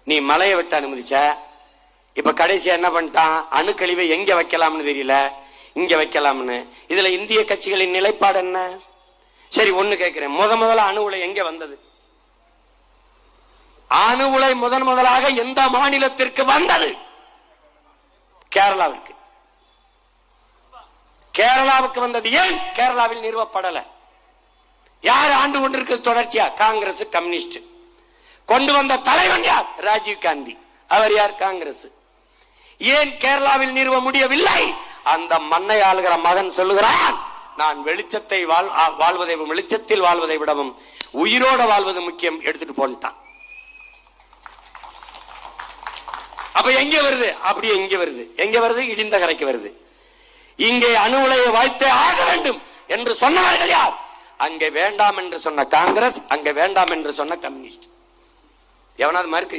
நீ மலையை விட்டு அனுமதிச்ச. இப்ப கடைசியா என்ன பண்ணிட்டான்? அணுக்கழிவை எங்க வைக்கலாம்னு தெரியல, இங்க வைக்கலாம்னு. இதுல இந்திய கட்சிகளின் நிலைப்பாடு என்ன? சரி, ஒண்ணு கேட்கிறேன், முதல்ல அணு உலை எங்க வந்தது? அணு உலை முதலாக எந்த மாநிலத்திற்கு வந்தது? கேரளாவிற்கு. கேரளாவுக்கு வந்தது. ஏன் கேரளாவில் நிறுவப்படல? யார் ஆண்டு கொண்டிருக்கு தொடர்ச்சியா? காங்கிரஸ், கம்யூனிஸ்ட். கொண்டு வந்த தலைவன் யார்? ராஜீவ் காந்தி. அவர் யார்? காங்கிரஸ். ஏன் கேரளாவில் நிறுவ முடியவில்லை? அந்த மண்ணை ஆளுகிற மகன் சொல்லுகிறான், நான் வெளிச்சத்தை வெளிச்சத்தில் வாழ்வதை விடவும் உயிரோட வாழ்வது முக்கியம், எடுத்துட்டு போன்ட்டான். அப்ப எங்க வருது? அப்படியே இங்க வருது. எங்க வருது? இடிந்த கரைக்கு வருது. இங்கே அணு உலையை வைத்தே ஆக வேண்டும் என்று சொன்னவர்கள் யார்? அங்கே வேண்டாம் என்று சொன்ன காங்கிரஸ், அங்கே வேண்டாம் என்று சொன்ன கம்யூனிஸ்ட். எவனாவது மறுக்க